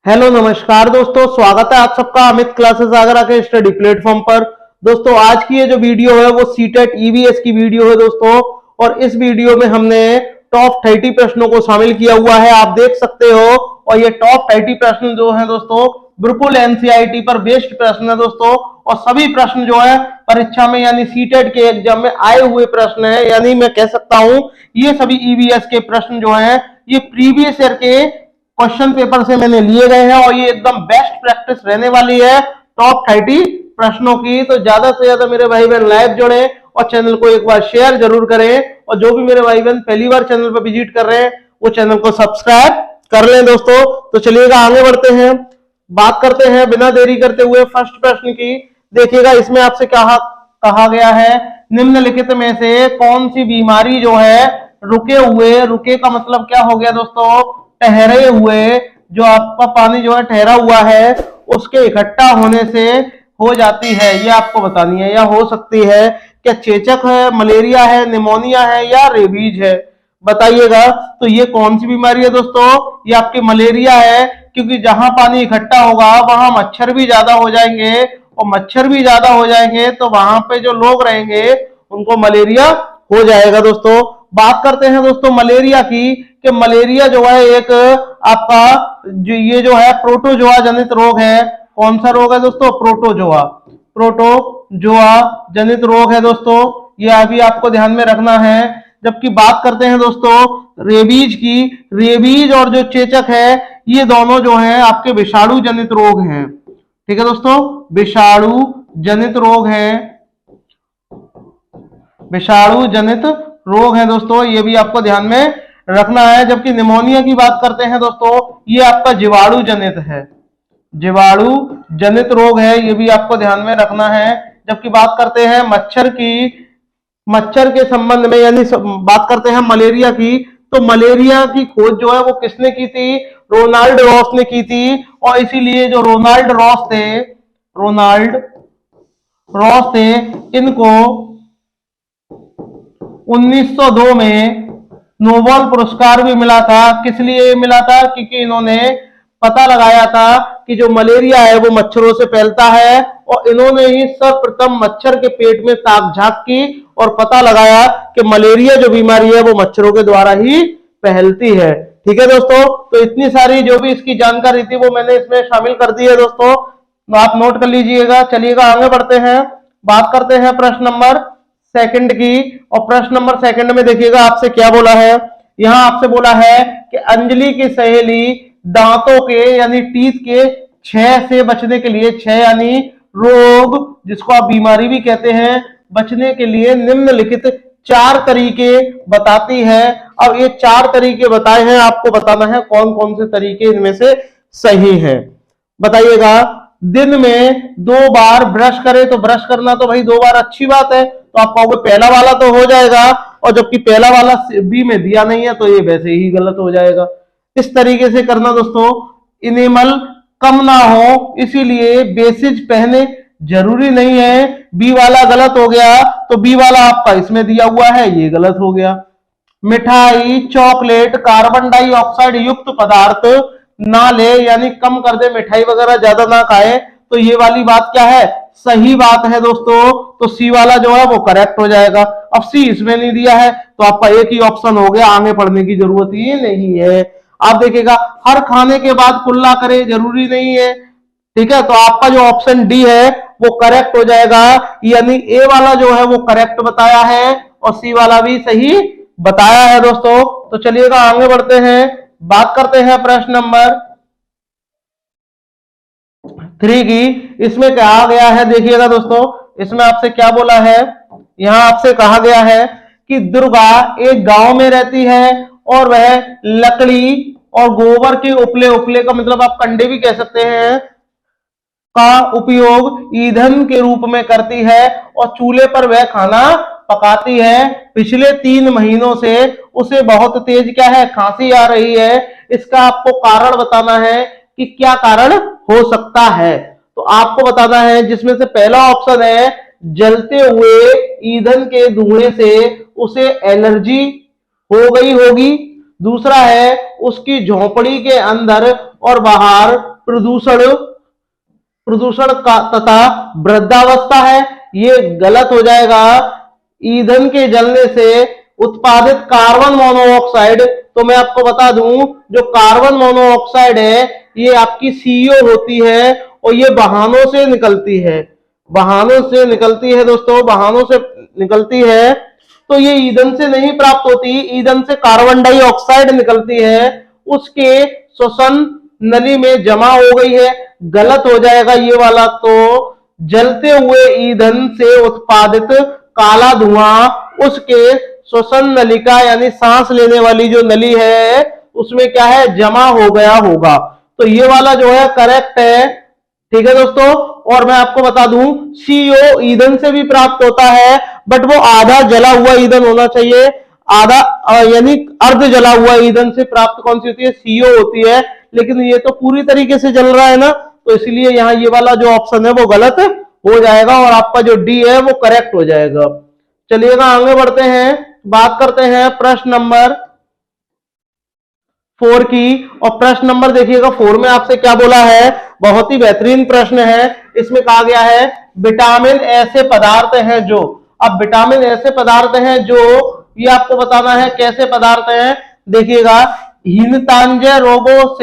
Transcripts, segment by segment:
Hello नमस्कार दोस्तों, स्वागत है आप सबका अमित क्लासेस आगरा के स्टडी प्लेटफॉर्म पर। दोस्तों आज की ये जो वीडियो है वो सीटेट ईवीएस की वीडियो है दोस्तों। और इस वीडियो में हमने टॉप 30 प्रश्नों को शामिल किया हुआ है, आप देख सकते हो। और ये टॉप 30 प्रश्न जो है दोस्तों बिल्कुल एनसीईआरटी पर बेस्ड प्रश्न है दोस्तों। और सभी प्रश्न जो है परीक्षा में यानी सीटेट के एग्जाम में आए हुए प्रश्न है, यानी मैं कह सकता हूं ये सभी ईवीएस के प्रश्न जो है ये प्रीवियस ईयर के क्वेश्चन पेपर से मैंने लिए गए हैं। और ये एकदम बेस्ट प्रैक्टिस रहने वाली है टॉप 30 प्रश्नों की। तो ज्यादा से ज्यादा मेरे भाई बहन लाइव जुड़े और चैनल को एक बार शेयर जरूर करें। और जो भी मेरे भाई बहन पहली बार चैनल पर विजिट कर रहे हैं वो चैनल को सब्सक्राइब कर लें दोस्तों। तो चलिएगा आगे बढ़ते हैं, बात करते हैं बिना देरी करते हुए फर्स्ट प्रश्न की। देखिएगा इसमें आपसे क्या कहा गया है, निम्नलिखित में से कौन सी बीमारी जो है रुके हुए, रुके का मतलब क्या हो गया दोस्तों, ठहरे हुए, जो आपका पानी जो है ठहरा हुआ है उसके इकट्ठा होने से हो जाती है, ये आपको बतानी है। या हो सकती है क्या चेचक है, मलेरिया है, निमोनिया है या रेबीज है, बताइएगा। तो ये कौन सी बीमारी है दोस्तों, ये आपकी मलेरिया है। क्योंकि जहां पानी इकट्ठा होगा वहां मच्छर भी ज्यादा हो जाएंगे, और मच्छर भी ज्यादा हो जाएंगे तो वहां पे जो लोग रहेंगे उनको मलेरिया हो जाएगा दोस्तों। बात करते हैं दोस्तों मलेरिया की, कि मलेरिया जो है एक आपका ये जो है प्रोटोजोआ जनित रोग है। कौन सा रोग है दोस्तों, प्रोटोजोआ, प्रोटोजोआ जनित रोग है दोस्तों, ये अभी आपको ध्यान में रखना है। जबकि बात करते हैं दोस्तों रेबीज की, रेबीज और जो चेचक है ये दोनों जो है आपके विषाणु जनित रोग हैं। ठीक है दोस्तों, विषाणु जनित रोग है, विषाणु जनित रोग है दोस्तों, ये भी आपको ध्यान में रखना है। जबकि निमोनिया की बात करते हैं दोस्तों ये आपका जीवाणु जनित है, जीवाणु जनित रोग है, ये भी आपको ध्यान में रखना है। जबकि बात करते हैं मच्छर की, मच्छर के संबंध में यानी बात करते हैं मलेरिया की, तो मलेरिया की खोज जो है वो किसने की थी, रोनाल्ड रॉस ने की थी। और इसीलिए जो रोनाल्ड रॉस थे, रोनाल्ड रॉस थे, इनको 1902 में नोबेल पुरस्कार भी मिला था। किस लिए मिला था, क्योंकि इन्होंने पता लगाया था कि जो मलेरिया है वो मच्छरों से फैलता है। और इन्होंने ही सर्वप्रथम मच्छर के पेट में ताक झांक की और पता लगाया कि मलेरिया जो बीमारी है वो मच्छरों के द्वारा ही फैलती है। ठीक है दोस्तों, तो इतनी सारी जो भी इसकी जानकारी थी वो मैंने इसमें शामिल कर दी है दोस्तों, तो आप नोट कर लीजिएगा। चलिएगा आगे बढ़ते हैं, बात करते हैं प्रश्न नंबर सेकंड की। और प्रश्न नंबर सेकंड में देखिएगा आपसे क्या बोला है, यहां आपसे बोला है कि अंजलि की सहेली दांतों के यानी टीथ के क्षय से बचने के लिए, क्षय यानी रोग जिसको आप बीमारी भी कहते हैं, बचने के लिए निम्नलिखित 4 तरीके बताती है। अब ये 4 तरीके बताए हैं, आपको बताना है कौन कौन से तरीके इनमें से सही है, बताइएगा। दिन में 2 बार ब्रश करे, तो ब्रश करना तो भाई 2 बार अच्छी बात है, तो आप कहोगे पहला वाला तो हो जाएगा। और जबकि पहला वाला बी में दिया नहीं है तो ये वैसे ही गलत हो जाएगा। इस तरीके से करना दोस्तों, इनेमल कम ना हो इसीलिए बेसिज पहने जरूरी नहीं है। बी वाला गलत हो गया तो बी वाला आपका इसमें दिया हुआ है, ये गलत हो गया। मिठाई, चॉकलेट, कार्बन डाइऑक्साइड युक्त पदार्थ ना ले, यानी कम कर दे, मिठाई वगैरह ज्यादा ना खाए, तो ये वाली बात क्या है, सही बात है दोस्तों। तो सी वाला जो है वो करेक्ट हो जाएगा। अब सी इसमें नहीं दिया है तो आपका एक ही ऑप्शन हो गया, आगे पढ़ने की जरूरत ही नहीं है। आप देखिएगा हर खाने के बाद कुल्ला करे, जरूरी नहीं है। ठीक है, तो आपका जो ऑप्शन डी है वो करेक्ट हो जाएगा, यानी ए वाला जो है वो करेक्ट बताया है और सी वाला भी सही बताया है दोस्तों। तो चलिएगा आगे बढ़ते हैं, बात करते हैं प्रश्न नंबर 3 की। इसमें कहा गया है, देखिएगा दोस्तों इसमें आपसे क्या बोला है, यहां आपसे कहा गया है कि दुर्गा एक गांव में रहती है और वह लकड़ी और गोबर के उपले, उपले का मतलब आप कंडे भी कह सकते हैं, का उपयोग ईंधन के रूप में करती है और चूल्हे पर वह खाना पकाती है। पिछले 3 महीनों से उसे बहुत तेज क्या है, खांसी आ रही है। इसका आपको कारण बताना है कि क्या कारण हो सकता है। तो आपको बताना है, जिसमें से पहला ऑप्शन है जलते हुए ईंधन के धुएं से उसे एलर्जी हो गई होगी। दूसरा है उसकी झोपड़ी के अंदर और बाहर प्रदूषण प्रदूषण का तथा वृद्धावस्था है, ये गलत हो जाएगा। ईंधन के जलने से उत्पादित कार्बन मोनोऑक्साइड, तो मैं आपको बता दूं जो कार्बन मोनोऑक्साइड है ये आपकी सीओ होती है और ये वाहनों से निकलती है, वाहनों से निकलती है दोस्तों, वाहनों से निकलती है। तो ये ईंधन से नहीं प्राप्त होती, ईंधन से कार्बन डाइऑक्साइड निकलती है, उसके श्वसन नली में जमा हो गई है, गलत हो जाएगा ये वाला। तो जलते हुए ईंधन से उत्पादित काला धुआं उसके श्वसन नलिका यानी सांस लेने वाली जो नली है उसमें क्या है, जमा हो गया होगा। तो ये वाला जो है करेक्ट है, ठीक है दोस्तों। और मैं आपको बता दूं सीओ ईंधन से भी प्राप्त होता है, बट वो आधा जला हुआ ईंधन होना चाहिए, आधा यानी अर्ध जला हुआ ईंधन से प्राप्त कौन सी होती है, सीओ होती है। लेकिन ये तो पूरी तरीके से जल रहा है ना, तो इसलिए यहाँ ये वाला जो ऑप्शन है वो गलत हो जाएगा और आपका जो डी है वो करेक्ट हो जाएगा। चलिएगा आगे बढ़ते हैं, बात करते हैं प्रश्न नंबर 4 की। और प्रश्न नंबर देखिएगा 4 में आपसे क्या बोला है, बहुत ही बेहतरीन प्रश्न है। इसमें कहा गया है विटामिन ऐसे पदार्थ हैं जो, अब विटामिन ऐसे पदार्थ हैं जो, ये आपको बताना है कैसे पदार्थ हैं। देखिएगा हीनतांजय रोगों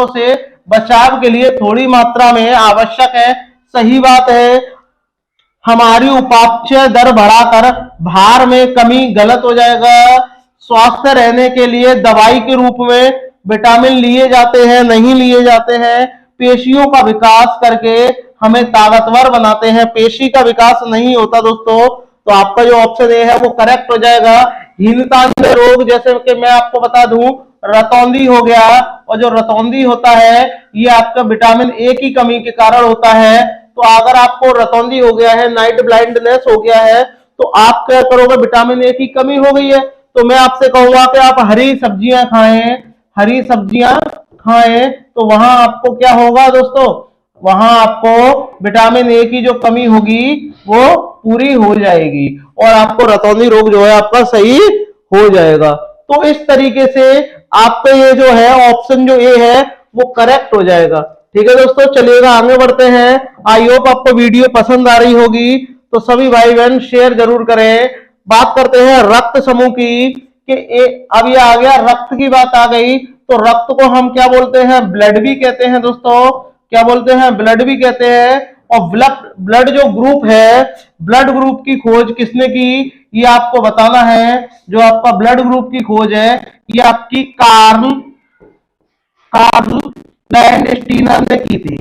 से बचाव के लिए थोड़ी मात्रा में आवश्यक है, सही बात है। हमारी उपापचय दर बढ़ाकर भार में कमी, गलत हो जाएगा। स्वस्थ रहने के लिए दवाई के रूप में विटामिन लिए जाते हैं, नहीं लिए जाते हैं। पेशियों का विकास करके हमें ताकतवर बनाते हैं, पेशी का विकास नहीं होता दोस्तों। तो आपका जो ऑप्शन ए है वो करेक्ट हो जाएगा। हीनतांजय रोग जैसे कि मैं आपको बता दूं रतौंधी हो गया, और जो रतौंधी होता है ये आपका विटामिन ए की कमी के कारण होता है। तो अगर आपको रतौंधी हो गया है, नाइट ब्लाइंडनेस हो गया है, तो आप क्या करोगे, विटामिन ए की कमी हो गई है, तो मैं आपसे कहूंगा कि आप हरी सब्जियां खाएं, हरी सब्जियां खाएं। तो वहां आपको क्या होगा दोस्तों, वहां आपको विटामिन ए की जो कमी होगी वो पूरी हो जाएगी और आपको रतौंधी रोग जो है आपका सही हो जाएगा। तो इस तरीके से आपका ये जो है ऑप्शन जो ए है वो करेक्ट हो जाएगा। ठीक है दोस्तों, चलिएगा आगे बढ़ते हैं। आई होप आपको वीडियो पसंद आ रही होगी, तो सभी भाई बहन शेयर जरूर करें। बात करते हैं रक्त समूह की, कि अब ये आ गया, रक्त की बात आ गई, तो रक्त को हम क्या बोलते हैं, ब्लड भी कहते हैं दोस्तों, क्या बोलते हैं, ब्लड भी कहते हैं। और ब्लड जो ग्रुप है, ब्लड ग्रुप की खोज किसने की, ये आपको बताना है। जो आपका ब्लड ग्रुप की खोज है ये आपकी कार्ल लैंडस्टीनर ने की थी,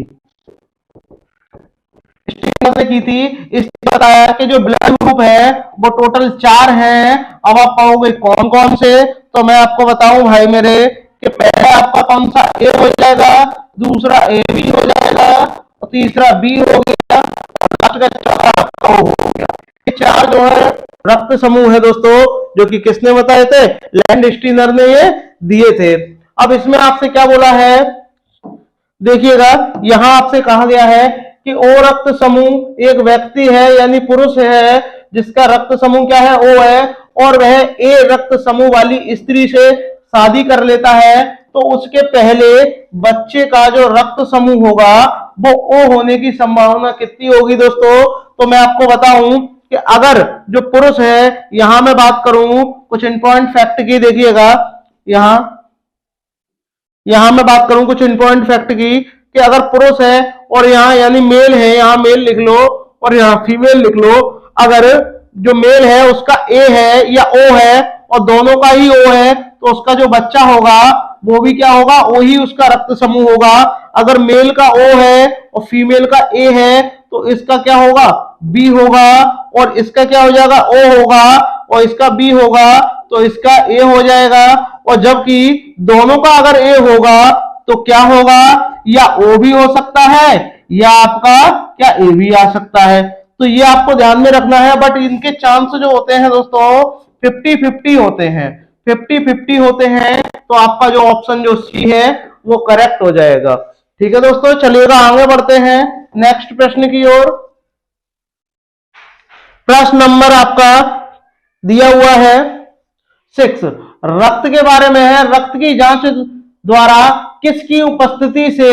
इसने बताया कि जो ब्लड ग्रुप है वो टोटल 4 हैं। अब आप कहोगे कौन कौन से, तो मैं आपको बताऊं भाई मेरे कि पहला आपका कौन सा, ए हो जाएगा, दूसरा ए बी हो जाएगा, और तीसरा बी हो गया, और लास्ट का चौथा आपका हो गया। ये 4 जो है रक्त समूह है दोस्तों, जो कि किसने बताए थे, लैंडस्टीनर ने ये दिए थे। अब इसमें आपसे क्या बोला है, देखिएगा यहां आपसे कहा गया है कि ओ रक्त समूह एक व्यक्ति है यानी पुरुष है जिसका रक्त समूह क्या है, ओ है, और वह ए रक्त समूह वाली स्त्री से शादी कर लेता है, तो उसके पहले बच्चे का जो रक्त समूह होगा वो ओ होने की संभावना कितनी होगी दोस्तों। तो मैं आपको बताऊं कि अगर जो पुरुष है, यहां मैं बात करूं कुछ इंपॉर्टेंट फैक्ट की, देखिएगा यहां मैं बात करूं कुछ इंपॉर्टेंट फैक्ट की, कि अगर पुरुष है और यहाँ यानी मेल है, यहाँ मेल लिख लो और यहाँ फीमेल लिख लो। अगर जो मेल है उसका ए है या ओ है और दोनों का ही ओ है, तो उसका जो बच्चा होगा वो भी क्या होगा, ओ ही उसका रक्त समूह होगा। अगर मेल का ओ है और फीमेल का ए है, तो इसका क्या होगा, बी होगा, और इसका क्या हो जाएगा, ओ होगा, और इसका बी होगा, तो इसका ए हो जाएगा। और जबकि दोनों का अगर ए होगा तो क्या होगा, या ओ भी हो सकता है या आपका क्या ए भी आ सकता है। तो ये आपको ध्यान में रखना है। बट इनके चांस जो होते हैं दोस्तों 50-50 होते हैं, 50-50 होते हैं। तो आपका जो ऑप्शन जो सी है वो करेक्ट हो जाएगा। ठीक है दोस्तों, चलिएगा आगे बढ़ते हैं नेक्स्ट प्रश्न की ओर। प्रश्न नंबर आपका दिया हुआ है 6, रक्त के बारे में है। रक्त की जांच द्वारा किसकी उपस्थिति से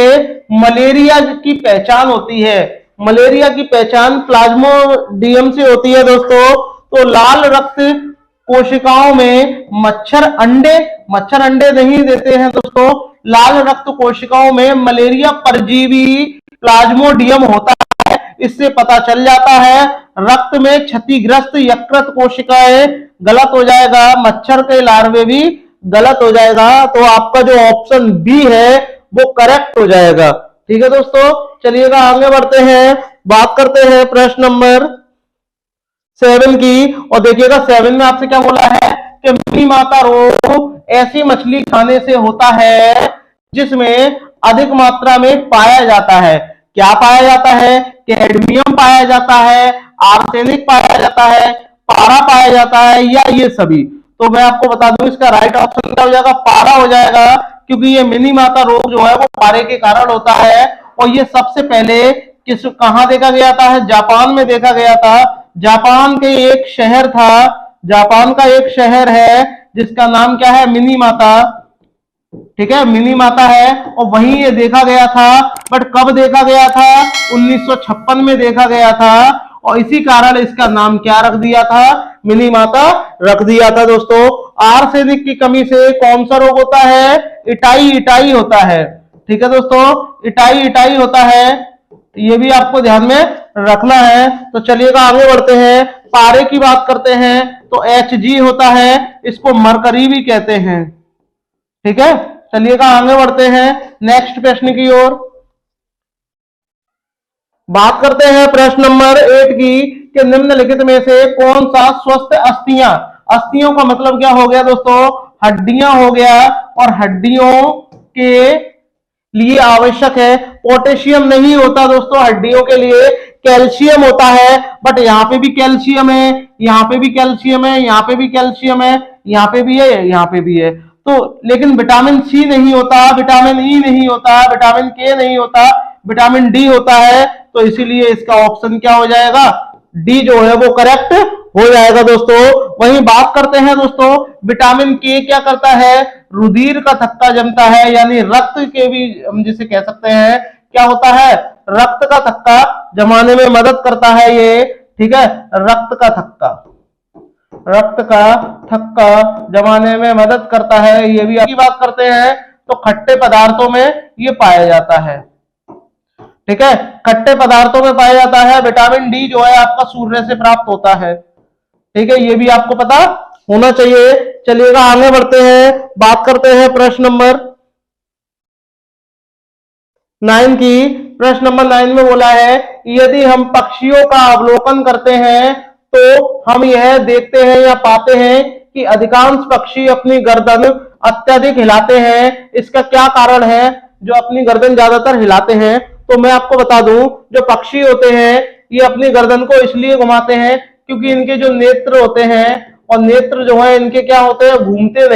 मलेरिया की पहचान होती है? मलेरिया की पहचान प्लाज्मोडियम से होती है दोस्तों। तो लाल रक्त कोशिकाओं में मच्छर अंडे नहीं देते हैं दोस्तों। लाल रक्त कोशिकाओं में मलेरिया परजीवी प्लाज्मोडियम होता है। इससे पता चल जाता है। रक्त में क्षतिग्रस्त यकृत कोशिकाएं गलत हो जाएगा, मच्छर के लार्वे भी गलत हो जाएगा। तो आपका जो ऑप्शन बी है वो करेक्ट हो जाएगा। ठीक है दोस्तों, चलिएगा आगे बढ़ते हैं, बात करते हैं प्रश्न नंबर 7 की। और देखिएगा 7 में आपसे क्या बोला है कि मिनी माता रोग ऐसी मछली खाने से होता है जिसमें अधिक मात्रा में पाया जाता है। क्या पाया जाता है? कैडमियम पाया जाता है, आर्सेनिक पाया जाता है, पारा पाया जाता है, या ये सभी। तो मैं आपको बता दूं इसका राइट ऑप्शन क्या हो जाएगा? पारा हो जाएगा, क्योंकि ये मिनी माता रोग जो है वो पारे के कारण होता है। और ये सबसे पहले कहां देखा गया था? जापान में देखा गया था। जापान के एक शहर था, जापान का एक शहर है जिसका नाम क्या है? मिनी माता। ठीक है, मिनी माता है, और वहीं ये देखा गया था। बट कब देखा गया था? 1956 में देखा गया था। और इसी कारण इसका नाम क्या रख दिया था? मिनी माता रख दिया था दोस्तों। आर्सेनिक की कमी से कौन सा रोग होता है? इटाई होता है। ठीक है दोस्तों, इटाई होता है। ये भी आपको ध्यान में रखना है। तो चलिएगा आगे बढ़ते हैं, पारे की बात करते हैं। तो Hg होता है, इसको मरकरी भी कहते हैं। ठीक है, चलिएगा आगे बढ़ते हैं नेक्स्ट प्रश्न की ओर। बात करते हैं प्रश्न नंबर 8 की कि निम्नलिखित में से कौन सा स्वस्थ अस्थियों का मतलब क्या हो गया दोस्तों? हड्डियां हो गया, और हड्डियों के लिए आवश्यक है। पोटेशियम नहीं होता दोस्तों हड्डियों के लिए, कैल्शियम होता है। बट यहाँ पे भी कैल्शियम है, यहाँ पे भी कैल्शियम है, यहाँ पे भी कैल्शियम है, यहाँ पे भी है, यहाँ पे भी है। तो लेकिन विटामिन सी नहीं होता, विटामिन ई नहीं होता, विटामिन के नहीं होता, विटामिन डी होता है। तो इसीलिए इसका ऑप्शन क्या हो जाएगा? डी जो है वो करेक्ट हो जाएगा दोस्तों। वहीं बात करते हैं दोस्तों, विटामिन के क्या करता है? रुधिर का थक्का जमता है, यानी रक्त के भी हम जिसे कह सकते हैं क्या होता है? रक्त का थक्का जमाने में मदद करता है ये। ठीक है, रक्त का थक्का जमाने में मदद करता है। ये भी आपकी बात करते हैं तो खट्टे पदार्थों में ये पाया जाता है। ठीक है, खट्टे पदार्थों में पाया जाता है। विटामिन डी जो है आपका सूर्य से प्राप्त होता है। ठीक है, ये भी आपको पता होना चाहिए। चलिएगा आगे बढ़ते हैं, बात करते हैं प्रश्न नंबर 9 की। प्रश्न नंबर 9 में बोला है, यदि हम पक्षियों का अवलोकन करते हैं तो हम यह देखते हैं या पाते हैं कि अधिकांश पक्षी अपनी गर्दन अत्यधिक हिलाते हैं। इसका क्या कारण है जो अपनी गर्दन ज्यादातर हिलाते हैं? तो मैं आपको बता दूं, जो पक्षी होते हैं ये अपनी गर्दन को इसलिए घुमाते हैं क्योंकि इनके जो नेत्र होते हैं, और नेत्र जो है इनके क्या होते हैं? घूमते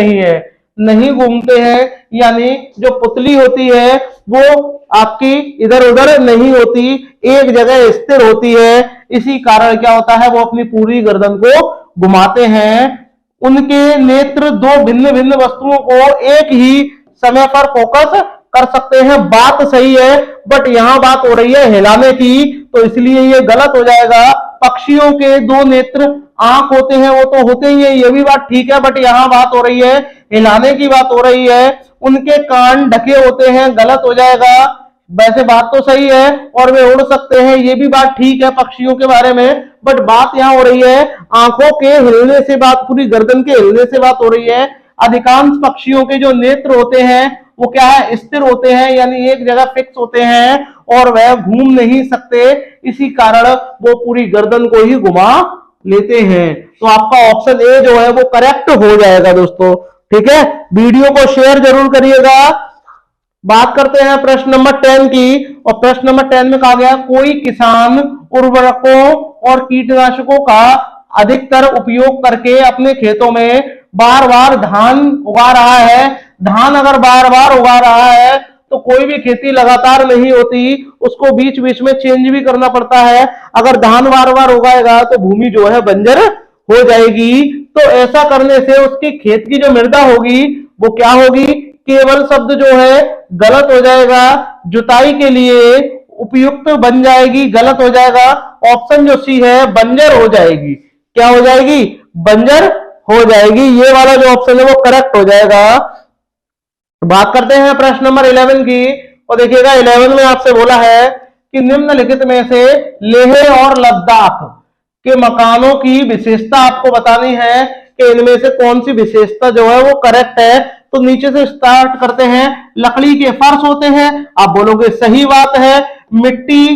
नहीं घूमते हैं, यानी जो पुतली होती है वो आपकी इधर उधर नहीं होती, एक जगह स्थिर होती है। इसी कारण क्या होता है? वो अपनी पूरी गर्दन को घुमाते हैं। उनके नेत्र दो भिन्न भिन्न वस्तुओं को एक ही समय पर फोकस कर सकते हैं। बात सही है, बट यहां बात हो रही है हिलाने की, तो इसलिए ये गलत हो जाएगा। पक्षियों के दो नेत्र आंख होते हैं, वो तो होते ही है, ये भी बात ठीक है, बट यहां बात हो रही है हिलाने की बात हो रही है। उनके कान ढके होते हैं, गलत हो जाएगा। वैसे बात तो सही है, और वे उड़ सकते हैं, ये भी बात ठीक है पक्षियों के बारे में, बट बात यहां हो रही है आंखों के हिलने से, बात पूरी गर्दन के हिलने से बात हो रही है। अधिकांश पक्षियों के जो नेत्र होते हैं वो क्या है? स्थिर होते हैं, यानी एक जगह फिक्स होते हैं, और वह घूम नहीं सकते। इसी कारण वो पूरी गर्दन को ही घुमा लेते हैं। तो आपका ऑप्शन ए जो है वो करेक्ट हो जाएगा दोस्तों। ठीक है, वीडियो को शेयर जरूर करिएगा। बात करते हैं प्रश्न नंबर 10 की। और प्रश्न नंबर 10 में कहा गया, कोई किसान उर्वरकों और कीटनाशकों का अधिकतर उपयोग करके अपने खेतों में बार बार धान उगा रहा है। धान अगर बार बार उगा रहा है तो कोई भी खेती लगातार नहीं होती, उसको बीच बीच में चेंज भी करना पड़ता है। अगर धान बार बार उगाएगा तो भूमि जो है बंजर हो जाएगी। तो ऐसा करने से उसकी खेत की जो मृदा होगी वो क्या होगी, केवल शब्द जो है गलत हो जाएगा, जुताई के लिए उपयुक्त बन जाएगी, गलत हो जाएगा। ऑप्शन जो सी है बंजर हो जाएगी। क्या हो जाएगी, बंजर हो जाएगी। ये वाला जो ऑप्शन है वो करेक्ट हो जाएगा। बात करते हैं प्रश्न नंबर 11 की। और देखिएगा 11 में आपसे बोला है कि निम्नलिखित में से लेह और लद्दाख के मकानों की विशेषता आपको बतानी है कि इनमें से कौन सी विशेषता जो है वो करेक्ट है। तो नीचे से स्टार्ट करते हैं। लकड़ी के फर्श होते हैं, आप बोलोगे सही बात है। मिट्टी,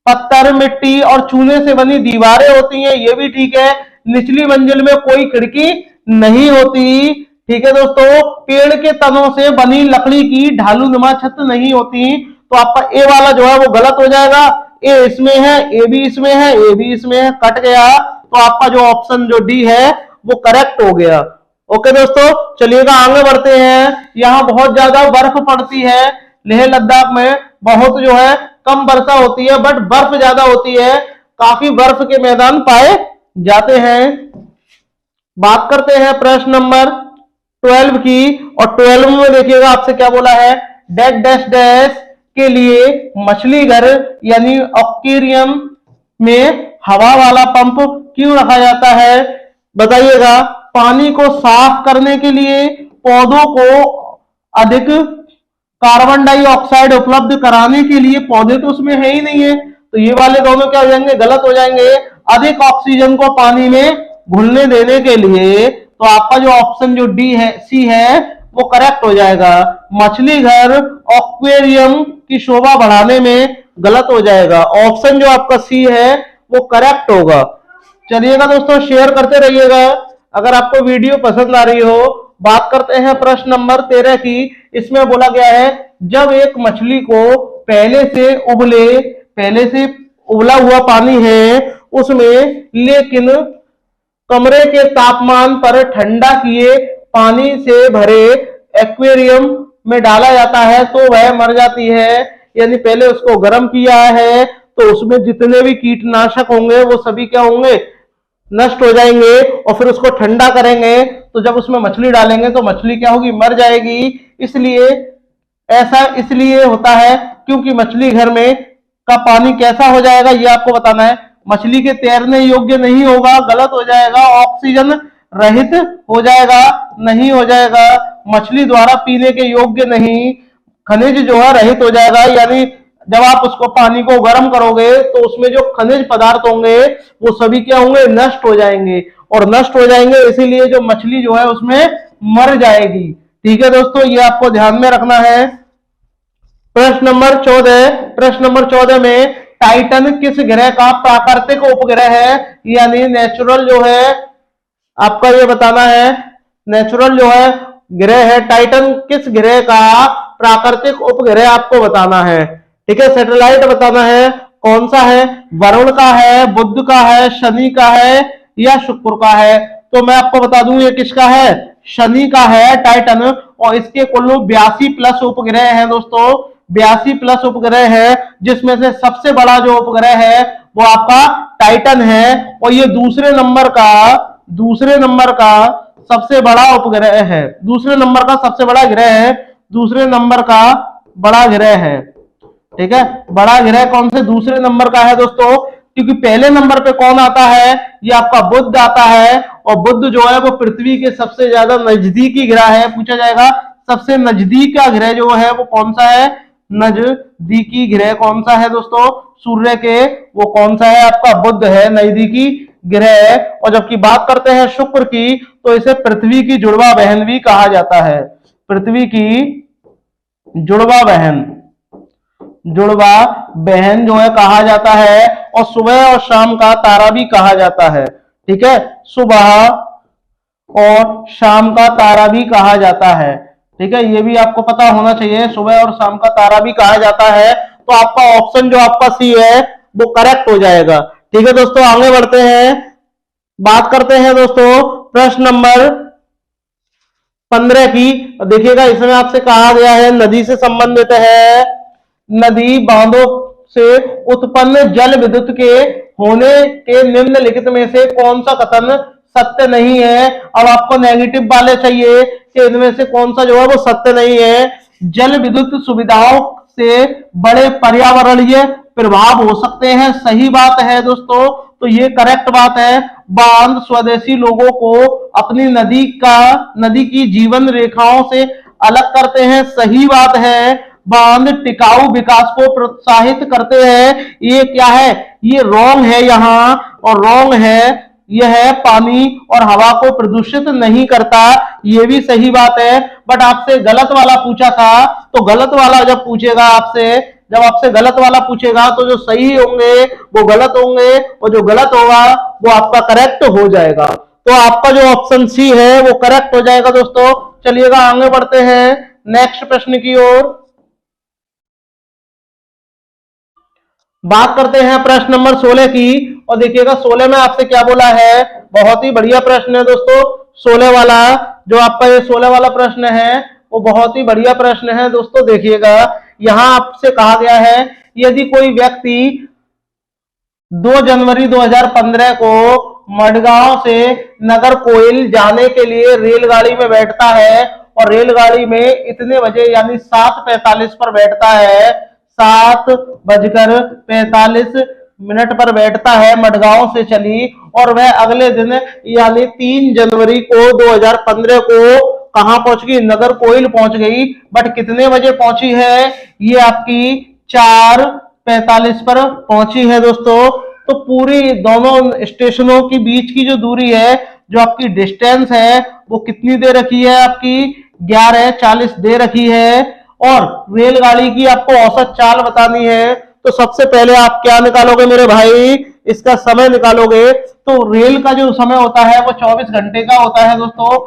पत्थर, मिट्टी और चूने से बनी दीवारें होती हैं, ये भी ठीक है। निचली मंजिल में कोई खिड़की नहीं होती, ठीक है दोस्तों। पेड़ के तनों से बनी लकड़ी की ढालूनुमा छत नहीं होती। तो आपका ए वाला जो है वो गलत हो जाएगा। ए इसमें है, ए भी इसमें है, ए भी इसमें है, कट गया। तो आपका जो ऑप्शन जो डी है वो करेक्ट हो गया। ओके दोस्तों, चलिएगा आगे बढ़ते हैं। यहाँ बहुत ज्यादा बर्फ पड़ती है, लेह लद्दाख में बहुत जो है कम वर्षा होती है, बट बर्फ ज्यादा होती है, काफी बर्फ के मैदान पाए जाते हैं। बात करते हैं प्रश्न नंबर 12 की। और 12 में देखिएगा आपसे क्या बोला है, डैश डैश डैश के लिए मछली घर यानी एक्वेरियम में हवा वाला पंप क्यों रखा जाता है, बताइएगा। पानी को साफ करने के लिए, पौधों को अधिक कार्बन डाइऑक्साइड उपलब्ध कराने के लिए, पौधे तो उसमें है ही नहीं है, तो ये वाले दोनों क्या हो जाएंगे, गलत हो जाएंगे। अधिक ऑक्सीजन को पानी में घुलने देने के लिए। तो आपका जो ऑप्शन जो डी है, सी है, वो करेक्ट हो जाएगा। मछली घर एक्वेरियम की शोभा बढ़ाने में गलत हो जाएगा। ऑप्शन जो आपका सी है वो करेक्ट होगा। चलिएगा दोस्तों, शेयर करते रहिएगा अगर आपको वीडियो पसंद आ रही हो। बात करते हैं प्रश्न नंबर 13 की। इसमें बोला गया है, जब एक मछली को पहले से उबला हुआ पानी है उसमें, लेकिन कमरे के तापमान पर ठंडा किए पानी से भरे एक्वेरियम में डाला जाता है तो वह मर जाती है। यानी पहले उसको गर्म किया है तो उसमें जितने भी कीटनाशक होंगे वो सभी क्या होंगे, नष्ट हो जाएंगे। और फिर उसको ठंडा करेंगे तो जब उसमें मछली डालेंगे तो मछली क्या होगी, मर जाएगी। इसलिए ऐसा इसलिए होता है क्योंकि मछली घर में का पानी कैसा हो जाएगा ये आपको बताना है। मछली के तैरने योग्य नहीं होगा, गलत हो जाएगा। ऑक्सीजन रहित हो जाएगा, नहीं हो जाएगा। मछली द्वारा पीने के योग्य नहीं, खनिज जो है रहित हो जाएगा। यानी जब आप उसको पानी को गर्म करोगे तो उसमें जो खनिज पदार्थ होंगे वो सभी क्या होंगे, नष्ट हो जाएंगे। और नष्ट हो जाएंगे इसीलिए जो मछली जो है उसमें मर जाएगी। ठीक है दोस्तों, ये आपको ध्यान में रखना है। प्रश्न नंबर 14। प्रश्न नंबर 14 में टाइटन किस ग्रह का प्राकृतिक उपग्रह है, यानी नेचुरल जो है आपका ये बताना है। नेचुरल जो है ग्रह है, टाइटन किस ग्रह का प्राकृतिक उपग्रह आपको बताना है। ठीक है, सैटेलाइट बताना है कौन सा है, वरुण का है, बुध का है, शनि का है या शुक्र का है। तो मैं आपको बता दूं ये किसका है, शनि का है टाइटन। और इसके कुल 82 प्लस उपग्रह है दोस्तों, 82 प्लस उपग्रह है, जिसमें से सबसे बड़ा जो उपग्रह है वो आपका टाइटन है। और ये दूसरे नंबर का सबसे बड़ा उपग्रह है, दूसरे नंबर का सबसे बड़ा ग्रह है, दूसरे नंबर का बड़ा ग्रह है। ठीक है, बड़ा ग्रह कौन से दूसरे नंबर का है दोस्तों, क्योंकि पहले नंबर पे कौन आता है, ये आपका बुध आता है। और बुध जो है वो पृथ्वी के सबसे ज्यादा नजदीकी ग्रह है। पूछा जाएगा सबसे नजदीक का ग्रह जो है वो कौन सा है, नजदीकी ग्रह कौन सा है दोस्तों, सूर्य के, वो कौन सा है, आपका बुध है नजदीकी ग्रह। और जबकि बात करते हैं शुक्र की तो इसे पृथ्वी की जुड़वा बहन भी कहा जाता है। पृथ्वी की जुड़वा बहन जो है कहा जाता है। और सुबह और शाम का तारा भी कहा जाता है। ठीक है, सुबह और शाम का तारा भी कहा जाता है। ठीक है, ये भी आपको पता होना चाहिए, सुबह और शाम का तारा भी कहा जाता है। तो आपका ऑप्शन जो आपका सी है वो करेक्ट हो जाएगा। ठीक है दोस्तों, आगे बढ़ते हैं। बात करते हैं दोस्तों प्रश्न नंबर 15 की। देखिएगा इसमें आपसे कहा गया है, नदी से संबंधित है। नदी बांधों से उत्पन्न जल विद्युत के होने के निम्नलिखित में से कौन सा कथन सत्य नहीं है। अब आपको नेगेटिव वाले चाहिए कि इनमें से कौन सा जो है वो सत्य नहीं है। जल विद्युत सुविधाओं से बड़े पर्यावरणीय प्रभाव हो सकते हैं, सही बात है दोस्तों, तो ये करेक्ट बात है। बांध स्वदेशी लोगों को अपनी नदी की जीवन रेखाओं से अलग करते हैं, सही बात है। बांध टिकाऊ विकास को प्रोत्साहित करते हैं, ये क्या है, ये रॉन्ग है यहाँ, और रॉन्ग है। यह है पानी और हवा को प्रदूषित नहीं करता, ये भी सही बात है। बट आपसे गलत वाला पूछा था, तो गलत वाला जब पूछेगा आपसे, जब आपसे गलत वाला पूछेगा तो जो सही होंगे वो गलत होंगे, और जो गलत होगा वो आपका करेक्ट हो जाएगा। तो आपका जो ऑप्शन सी है वो करेक्ट हो जाएगा दोस्तों। चलिएगा आगे बढ़ते हैं नेक्स्ट प्रश्न की ओर। बात करते हैं प्रश्न नंबर 16 की, और देखिएगा 16 में आपसे क्या बोला है, बहुत ही बढ़िया प्रश्न है दोस्तों। 16 वाला जो आपका ये 16 वाला प्रश्न है वो बहुत ही बढ़िया प्रश्न है दोस्तों। देखिएगा यहां आपसे कहा गया है, यदि कोई व्यक्ति 2 जनवरी 2015 को मडगांव से नागरकोइल जाने के लिए रेलगाड़ी में बैठता है, और रेलगाड़ी में इतने बजे यानी 7:45 पर बैठता है, 7:45 पर बैठता है, मडगांव से चली, और वह अगले दिन यानी 3 जनवरी को 2015 को कहां पहुंच गई, नागरकोइल पहुंच गई। बट कितने बजे पहुंची है, ये आपकी 4:45 पर पहुंची है दोस्तों। तो पूरी दोनों स्टेशनों के बीच की जो दूरी है, जो आपकी डिस्टेंस है, वो कितनी दे रखी है, आपकी 11:40 दे रखी है। और रेलगाड़ी की आपको औसत चाल बतानी है, तो सबसे पहले आप क्या निकालोगे मेरे भाई, इसका समय निकालोगे। तो रेल का जो समय होता है वो 24 घंटे का होता है दोस्तों,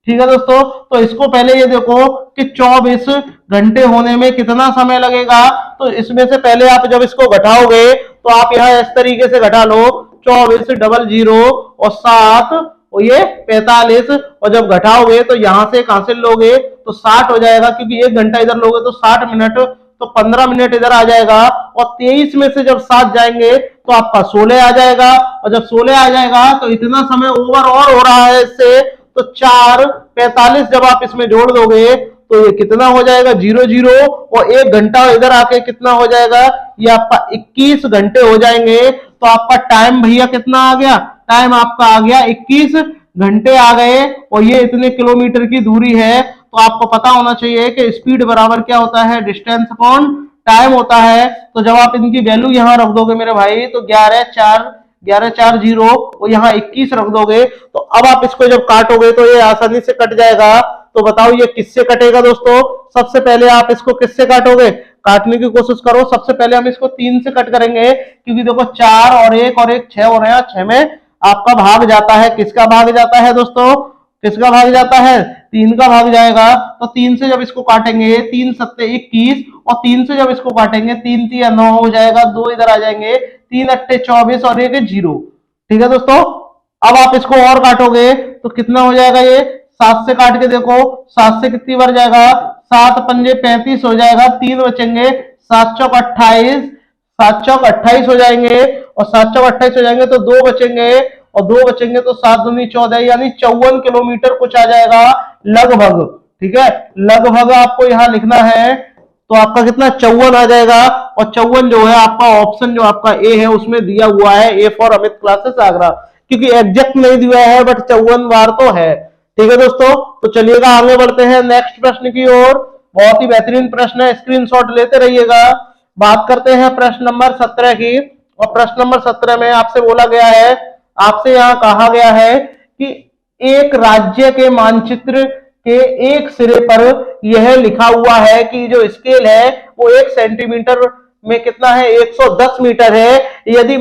ठीक है दोस्तों। तो इसको पहले ये देखो कि 24 घंटे होने में कितना समय लगेगा, तो इसमें से पहले आप जब इसको घटाओगे तो आप यहाँ इस तरीके से घटा लो, 24 डबल 0 और 7 और ये 45, और जब घटाओगे तो यहां से एक हासिल लोगे तो 60 हो जाएगा, क्योंकि 1 घंटा इधर लोगे तो 60 मिनट, तो 15 मिनट इधर आ जाएगा। और 23 में से जब 7 जाएंगे तो आपका 16 आ जाएगा, और जब 16 आ जाएगा तो इतना समय ओवर और हो रहा है इससे, तो 4:45 जब आप इसमें जोड़ दोगे तो ये कितना हो जाएगा, 0 और 1 घंटा इधर आके कितना हो जाएगा, ये आपका 21 घंटे हो जाएंगे। तो आपका टाइम भैया कितना आ गया, टाइम आपका आ गया 21 घंटे आ गए, और ये इतने किलोमीटर की दूरी है। तो आपको पता होना चाहिए कि स्पीड बराबर क्या होता है, डिस्टेंस अपॉन टाइम होता है। तो जब आप इनकी वैल्यू यहां रख दोगे मेरे भाई, तो 11:4 और यहाँ 21 रख दोगे, तो अब आप इसको जब काटोगे तो ये आसानी से कट जाएगा। तो बताओ ये किससे कटेगा दोस्तों, सबसे पहले आप इसको किससे काटोगे, काटने की कोशिश करो। सबसे पहले हम इसको 3 से कट करेंगे, क्योंकि देखो 4 और 1 6 हो रहे हैं, 6 में आपका भाग जाता है, किसका भाग जाता है दोस्तों, किसका भाग जाता है, 3 का भाग जाएगा। तो 3 से जब इसको काटेंगे, 3 7 21, और 3 से जब इसको काटेंगे 3 3 9 हो जाएगा, 2 इधर आ जाएंगे, 3 8 24 और 1 0, ठीक है दोस्तों। अब आप इसको और काटोगे तो कितना हो जाएगा, ये 7 से काट के देखो, 7 से कितनी बार जाएगा, 7 पंजे 35 हो जाएगा, 3 बचेंगे, 7 चौक 28, 7 चौक 28 हो जाएंगे, और 7 चौक 28 हो जाएंगे तो 2 बचेंगे, और 2 बचेंगे तो 7 दूनी 14, यानी 54 किलोमीटर कुछ आ जाएगा लगभग, ठीक है। लगभग आपको यहाँ लिखना है, तो आपका कितना 54 आ जाएगा। और 54 जो है आपका ऑप्शन जो आपका ए है उसमें दिया हुआ है, A for Amit classes Agra, क्योंकि एग्जैक्ट नहीं दिया है बट 54 बार तो है, ठीक है दोस्तों। तो चलिएगा आगे बढ़ते हैं नेक्स्ट प्रश्न की ओर। बहुत ही बेहतरीन प्रश्न है, स्क्रीनशॉट लेते रहिएगा। बात करते हैं प्रश्न नंबर 17 की, और प्रश्न नंबर 17 में आपसे बोला गया है, आपसे यहाँ कहा गया है कि एक राज्य के मानचित्र के एक सिरे पर यह लिखा हुआ है कि जो स्केल है वो 1 सेंटीमीटर में कितना है, 110 मीटर है। यदि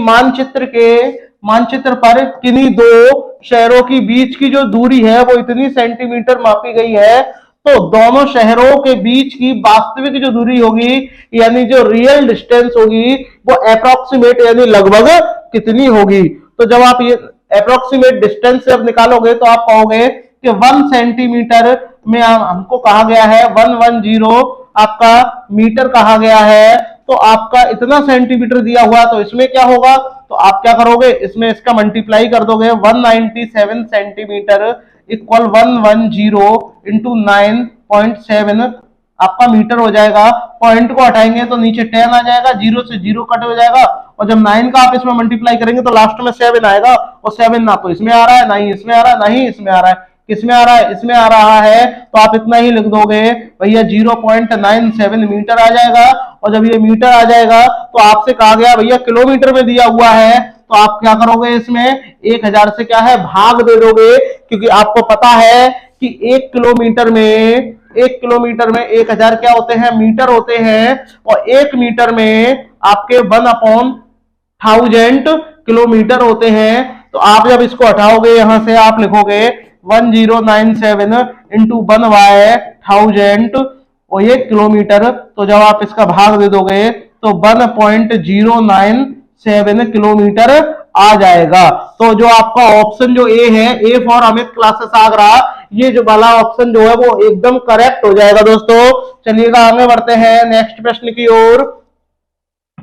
मानचित्र पर किन्हीं 2 शहरों की बीच की जो दूरी है वो इतनी सेंटीमीटर मापी गई है, तो दोनों शहरों के बीच की वास्तविक जो दूरी होगी, यानी जो रियल डिस्टेंस होगी, वो अप्रोक्सीमेट यानी लगभग कितनी होगी। तो जब आप ये अप्रोक्सीमेट डिस्टेंस से अब निकालोगे तो आप पाओगे कि 1 सेंटीमीटर में हमको कहा गया है 110 आपका मीटर कहा गया है। तो आपका इतना सेंटीमीटर दिया हुआ, तो इसमें क्या होगा, तो आप क्या करोगे, इसमें इसका मल्टीप्लाई कर दोगे, 197 सेंटीमीटर इक्वल 110 इंटू 9.7 आपका मीटर हो जाएगा। पॉइंट को हटाएंगे तो नीचे 10 आ जाएगा, जीरो से जीरो कट हो जाएगा, और जब 9 का आप इसमें मल्टीप्लाई करेंगे तो लास्ट में 7 आएगा, और 7 ना तो इसमें आ रहा है, ना ही इसमें आ रहा है, ना ही इसमें आ रहा है, किसमें आ रहा है, इसमें आ रहा है, तो आप इतना ही लिख दोगे भैया 0.97 मीटर आ जाएगा। और जब ये मीटर आ जाएगा तो आपसे कहा गया भैया किलोमीटर में दिया हुआ है, तो आप क्या करोगे, इसमें 1000 से क्या है भाग दे दोगे, क्योंकि आपको पता है कि 1 किलोमीटर में 1000 क्या होते हैं, मीटर होते हैं, और 1 मीटर में आपके 1/1000 किलोमीटर होते हैं। तो आप जब इसको हटाओगे यहां से आप लिखोगे 1097 इंटू 1/1000 और ये किलोमीटर, तो जब आप इसका भाग दे दोगे तो 1.097 किलोमीटर आ जाएगा। तो जो आपका ऑप्शन जो ए है, A for Amit classes Agra, ये जो वाला ऑप्शन जो है वो एकदम करेक्ट हो जाएगा दोस्तों। चलिएगा आगे बढ़ते हैं नेक्स्ट प्रश्न की ओर।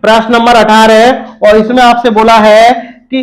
प्रश्न नंबर 18 और इसमें आपसे बोला है कि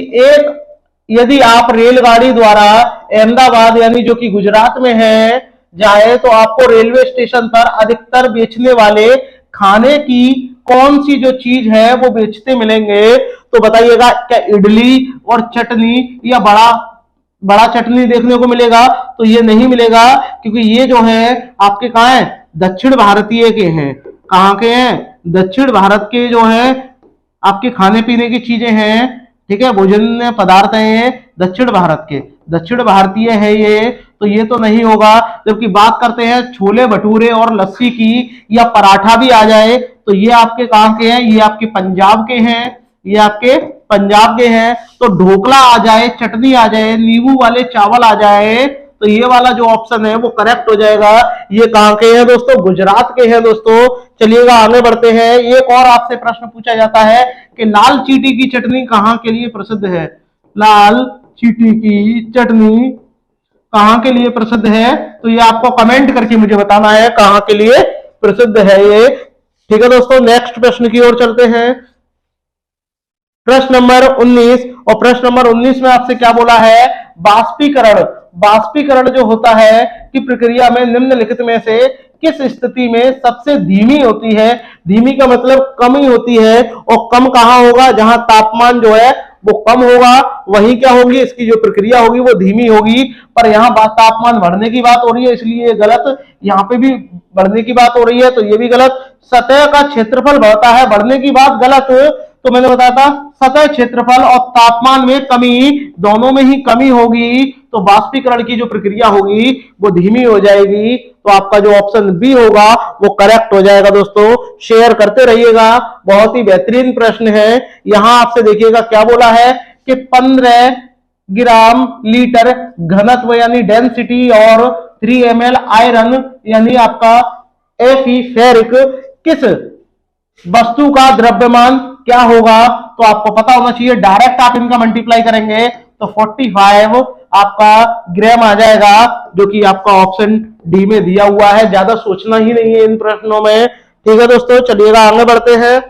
यदि आप रेलगाड़ी द्वारा अहमदाबाद यानी जो कि गुजरात में है जाए, तो आपको रेलवे स्टेशन पर अधिकतर बेचने वाले खाने की कौन सी जो चीज है वो बेचते मिलेंगे, तो बताइएगा क्या इडली और चटनी या बड़ा चटनी देखने को मिलेगा, तो ये नहीं मिलेगा, क्योंकि ये जो है आपके कहाँ है, दक्षिण भारतीय के हैं। कहाँ के हैं, दक्षिण भारत के जो है आपके खाने पीने की चीजें हैं, ठीक है, भोजन पदार्थ हैं दक्षिण भारत के, दक्षिण भारतीय है ये, तो ये तो नहीं होगा। जबकि बात करते हैं छोले भटूरे और लस्सी की या पराठा भी आ जाए, तो ये आपके कहाँ के हैं, ये आपके पंजाब के हैं, ये आपके पंजाब के हैं। तो ढोकला आ जाए, चटनी आ जाए, नींबू वाले चावल आ जाए, तो ये वाला जो ऑप्शन है वो करेक्ट हो जाएगा। ये कहाँ के हैं दोस्तों, गुजरात के हैं दोस्तों। चलिएगा आगे बढ़ते हैं। एक और आपसे प्रश्न पूछा जाता है कि लाल चीटी की चटनी कहाँ के लिए प्रसिद्ध है, लाल चीटी की चटनी कहाँ के लिए प्रसिद्ध है, तो ये आपको कमेंट करके मुझे बताना है कहाँ के लिए प्रसिद्ध है ये, ठीक है दोस्तों। नेक्स्ट प्रश्न की ओर चलते हैं। प्रश्न नंबर 19 और प्रश्न नंबर 19 में आपसे क्या बोला है, बाष्पीकरण जो होता है कि प्रक्रिया में निम्नलिखित में से किस स्थिति में सबसे धीमी होती है। धीमी का मतलब कम ही होती है, और कम कहाँ होगा, जहां तापमान जो है वो कम होगा वही क्या होगी, इसकी जो प्रक्रिया होगी वो धीमी होगी। पर यहाँ तापमान बढ़ने की बात हो रही है, इसलिए ये गलत, यहाँ पे भी बढ़ने की बात हो रही है तो ये भी गलत। सतह का क्षेत्रफल बढ़ता है, बढ़ने की बात गलत, तो मैंने बताया था सतह क्षेत्रफल और तापमान में कमी, दोनों में ही कमी होगी, तो बाष्पीकरण की जो प्रक्रिया होगी वो धीमी हो जाएगी। तो आपका जो ऑप्शन बी होगा वो करेक्ट हो जाएगा दोस्तों। शेयर करते रहिएगा, बहुत ही बेहतरीन प्रश्न है। यहां आपसे देखिएगा क्या बोला है कि 15 ग्राम लीटर घनत्व यानी डेंसिटी और 3 ml आयरन यानी आपका Fe फेरिक किस वस्तु का द्रव्यमान क्या होगा, तो आपको पता होना चाहिए। डायरेक्ट आप इनका मल्टीप्लाई करेंगे तो 45 आपका ग्राम आ जाएगा, जो कि आपका ऑप्शन डी में दिया हुआ है। ज्यादा सोचना ही नहीं है इन प्रश्नों में, ठीक है दोस्तों। चलिएगा आगे बढ़ते हैं,